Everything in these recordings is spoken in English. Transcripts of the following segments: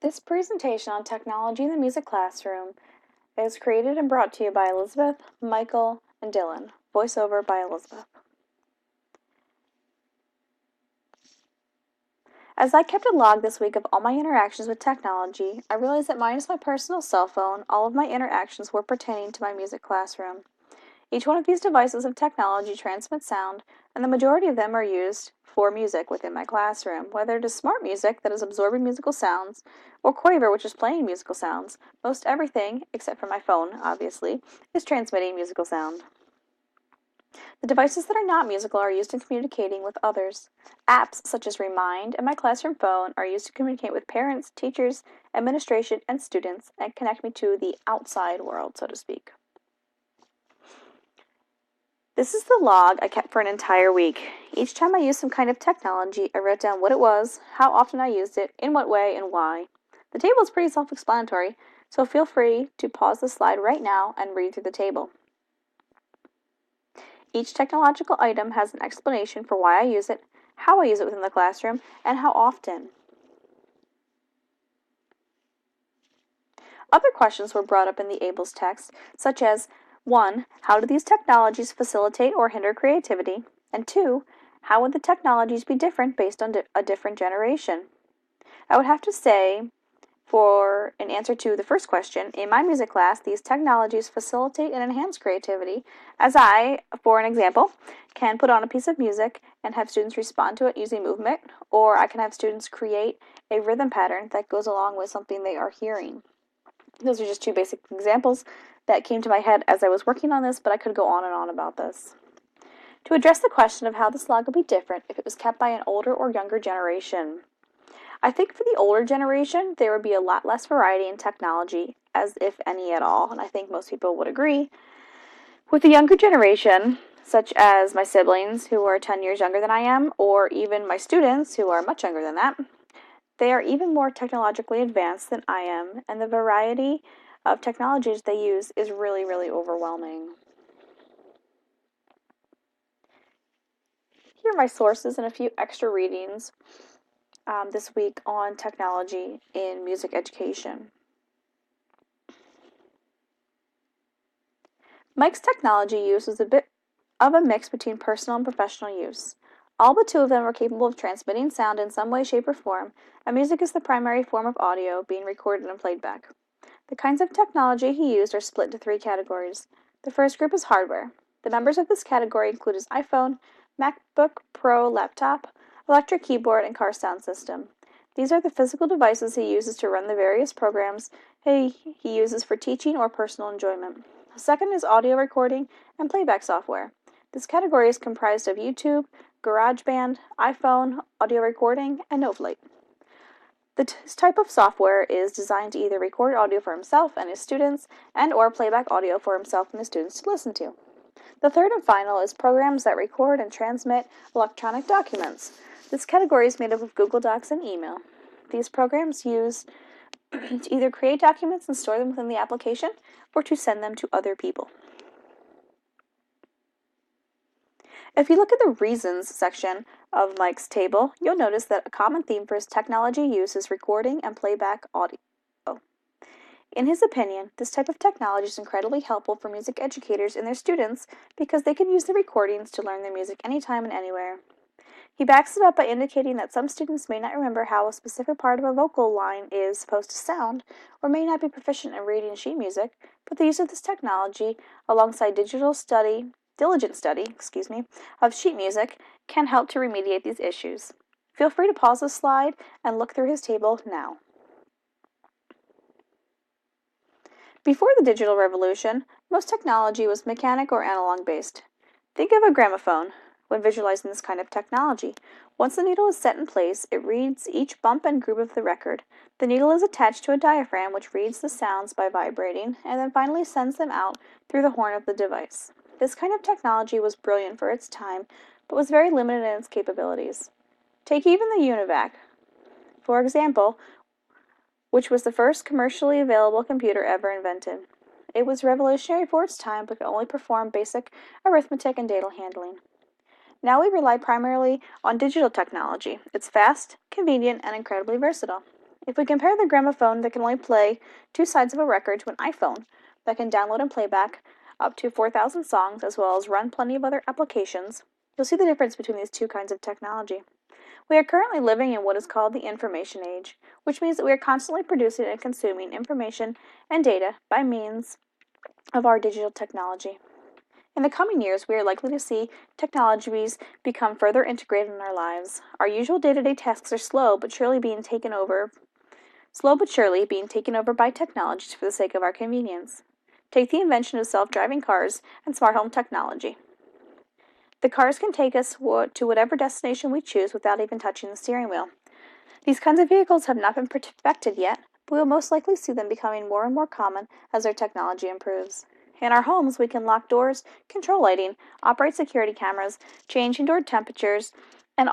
This presentation on technology in the music classroom is created and brought to you by Elizabeth, Michael, and Dylan. Voiceover by Elizabeth. As I kept a log this week of all my interactions with technology, I realized that minus my personal cell phone, all of my interactions were pertaining to my music classroom. Each one of these devices of technology transmits sound, and the majority of them are used for music within my classroom, whether it is smart music that is absorbing musical sounds, or Quaver, which is playing musical sounds. Most everything, except for my phone, obviously, is transmitting musical sound. The devices that are not musical are used in communicating with others. Apps such as Remind and my classroom phone are used to communicate with parents, teachers, administration, and students and connect me to the outside world, so to speak. This is the log I kept for an entire week. Each time I used some kind of technology, I wrote down what it was, how often I used it, in what way, and why. The table is pretty self-explanatory, so feel free to pause the slide right now and read through the table. Each technological item has an explanation for why I use it, how I use it within the classroom, and how often. Other questions were brought up in the ABLES text, such as 1. How do these technologies facilitate or hinder creativity? And 2. How would the technologies be different based on a different generation? I would have to say, for an answer to the first question, in my music class, these technologies facilitate and enhance creativity, as I, for an example, can put on a piece of music and have students respond to it using movement, or I can have students create a rhythm pattern that goes along with something they are hearing. Those are just two basic examples that came to my head as I was working on this, but I could go on and on about this. To address the question of how this log would be different if it was kept by an older or younger generation, I think for the older generation, there would be a lot less variety in technology, as if any at all, and I think most people would agree. With the younger generation, such as my siblings who are 10 years younger than I am, or even my students who are much younger than that, they are even more technologically advanced than I am, and the variety of technologies they use is really, really overwhelming. Here are my sources and a few extra readings this week on technology in music education. Mike's technology use was a bit of a mix between personal and professional use. All but two of them are capable of transmitting sound in some way, shape, or form, and music is the primary form of audio being recorded and played back. The kinds of technology he used are split into three categories. The first group is hardware. The members of this category include his iPhone, MacBook Pro laptop, electric keyboard, and car sound system. These are the physical devices he uses to run the various programs he uses for teaching or personal enjoyment. The second is audio recording and playback software. This category is comprised of YouTube, GarageBand, iPhone, audio recording, and Novelight. This type of software is designed to either record audio for himself and his students and or playback audio for himself and his students to listen to. The third and final is programs that record and transmit electronic documents. This category is made up of Google Docs and email. These programs use to either create documents and store them within the application or to send them to other people. If you look at the reasons section of Mike's table, you'll notice that a common theme for his technology use is recording and playback audio. In his opinion, this type of technology is incredibly helpful for music educators and their students because they can use the recordings to learn their music anytime and anywhere. He backs it up by indicating that some students may not remember how a specific part of a vocal line is supposed to sound, or may not be proficient in reading sheet music, but the use of this technology, alongside diligent study, of sheet music, can help to remediate these issues. Feel free to pause the slide and look through his table now. Before the digital revolution, most technology was mechanic or analog based. Think of a gramophone when visualizing this kind of technology. Once the needle is set in place, it reads each bump and groove of the record. The needle is attached to a diaphragm which reads the sounds by vibrating and then finally sends them out through the horn of the device. This kind of technology was brilliant for its time, but was very limited in its capabilities. Take even the UNIVAC, for example, which was the first commercially available computer ever invented. It was revolutionary for its time, but could only perform basic arithmetic and data handling. Now we rely primarily on digital technology. It's fast, convenient, and incredibly versatile. If we compare the gramophone that can only play two sides of a record to an iPhone that can download and play back up to 4,000 songs as well as run plenty of other applications, you'll see the difference between these two kinds of technology. We are currently living in what is called the information age, which means that we are constantly producing and consuming information and data by means of our digital technology. In the coming years, we are likely to see technologies become further integrated in our lives. Our usual day-to-day tasks are slow but surely being taken over by technologies for the sake of our convenience. Take the invention of self-driving cars and smart home technology. The cars can take us to whatever destination we choose without even touching the steering wheel. These kinds of vehicles have not been perfected yet, but we will most likely see them becoming more and more common as our technology improves. In our homes, we can lock doors, control lighting, operate security cameras, change indoor temperatures, and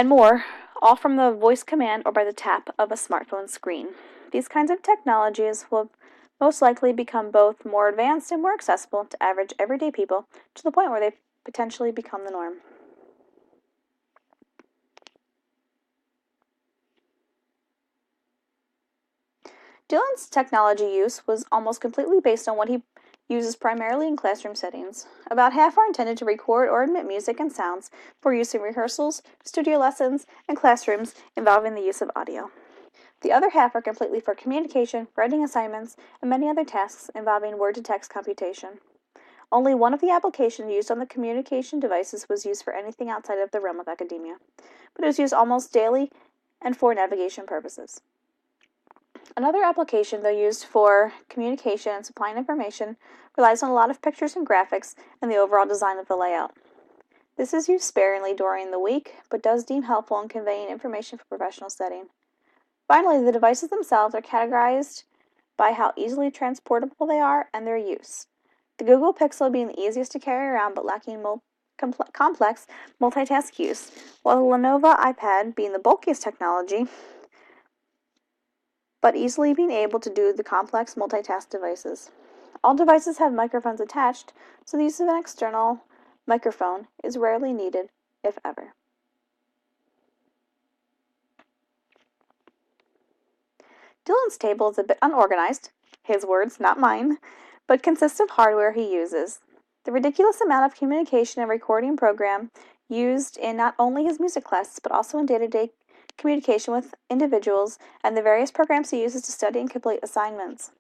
more, all from the voice command or by the tap of a smartphone screen. These kinds of technologies will most likely become both more advanced and more accessible to average everyday people to the point where they potentially become the norm. Dylan's technology use was almost completely based on what he uses primarily in classroom settings. About half are intended to record or emit music and sounds for use in rehearsals, studio lessons, and classrooms involving the use of audio. The other half are completely for communication, writing assignments, and many other tasks involving word-to-text computation. Only one of the applications used on the communication devices was used for anything outside of the realm of academia, but it was used almost daily and for navigation purposes. Another application, though used for communication and supplying information, relies on a lot of pictures and graphics and the overall design of the layout. This is used sparingly during the week, but does deem helpful in conveying information for professional setting. Finally, the devices themselves are categorized by how easily transportable they are and their use. The Google Pixel being the easiest to carry around but lacking complex multitask use, while the Lenovo iPad being the bulkiest technology but easily being able to do the complex multitask devices. All devices have microphones attached, so the use of an external microphone is rarely needed, if ever. Dylan's table is a bit unorganized, his words, not mine, but consists of hardware he uses. The ridiculous amount of communication and recording program used in not only his music classes, but also in day-to-day communication with individuals and the various programs he uses to study and complete assignments.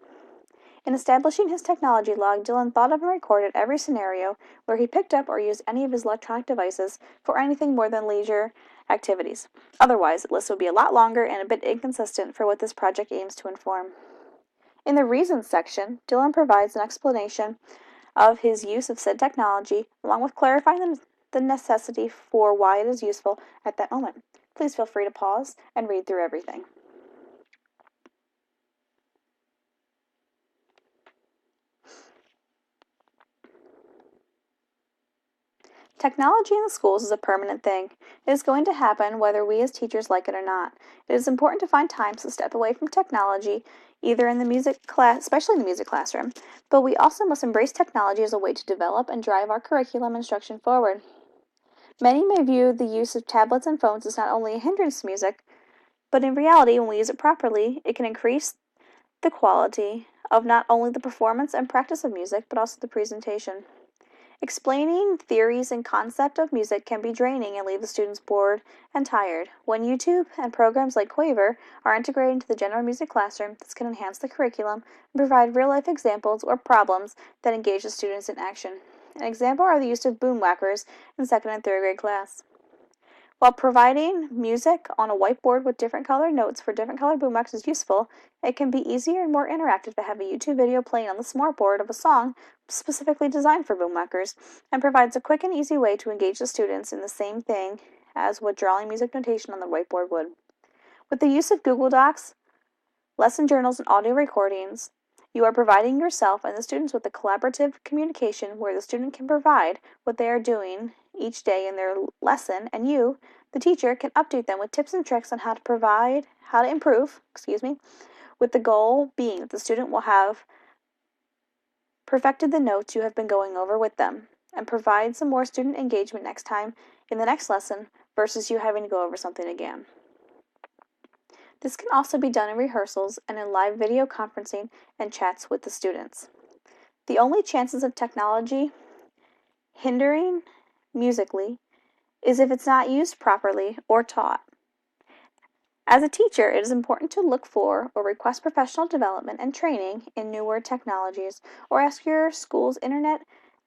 In establishing his technology log, Dylan thought of and recorded every scenario where he picked up or used any of his electronic devices for anything more than leisure activities. Otherwise, the list would be a lot longer and a bit inconsistent for what this project aims to inform. In the reasons section, Dylan provides an explanation of his use of said technology, along with clarifying the necessity for why it is useful at that moment. Please feel free to pause and read through everything. Technology in the schools is a permanent thing. It is going to happen whether we as teachers like it or not. It is important to find times to step away from technology, either in the music class, especially in the music classroom, but we also must embrace technology as a way to develop and drive our curriculum instruction forward. Many may view the use of tablets and phones as not only a hindrance to music, but in reality, when we use it properly, it can increase the quality of not only the performance and practice of music, but also the presentation. Explaining theories and concept of music can be draining and leave the students bored and tired. When YouTube and programs like Quaver are integrated into the general music classroom, this can enhance the curriculum and provide real-life examples or problems that engage the students in action. An example are the use of boom whackers in 2nd and 3rd grade class. While providing music on a whiteboard with different colored notes for different colored boombox is useful, it can be easier and more interactive to have a YouTube video playing on the smartboard of a song specifically designed for boomwhackers and provides a quick and easy way to engage the students in the same thing as what drawing music notation on the whiteboard would. With the use of Google Docs, lesson journals, and audio recordings, you are providing yourself and the students with a collaborative communication where the student can provide what they are doing each day in their lesson, and you, the teacher, can update them with tips and tricks on how to improve, with the goal being that the student will have perfected the notes you have been going over with them and provide some more student engagement next time in the next lesson versus you having to go over something again. This can also be done in rehearsals and in live video conferencing and chats with the students. The only chances of technology hindering musically is if it's not used properly or taught. As a teacher, it is important to look for or request professional development and training in newer technologies, or ask your school's internet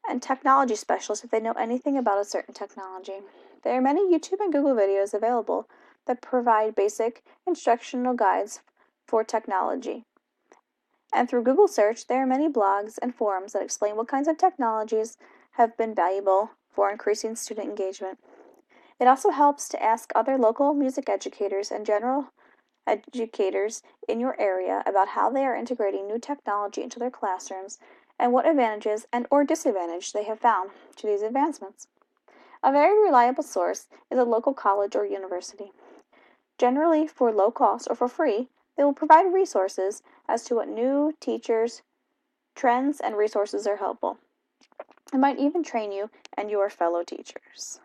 and technology specialist if they know anything about a certain technology. There are many YouTube and Google videos available that provide basic instructional guides for technology. And through Google search, there are many blogs and forums that explain what kinds of technologies have been valuable for increasing student engagement. It also helps to ask other local music educators and general educators in your area about how they are integrating new technology into their classrooms and what advantages and or disadvantages they have found to these advancements. A very reliable source is a local college or university. Generally, for low cost or for free, they will provide resources as to what new teachers, trends, and resources are helpful. It might even train you and your fellow teachers.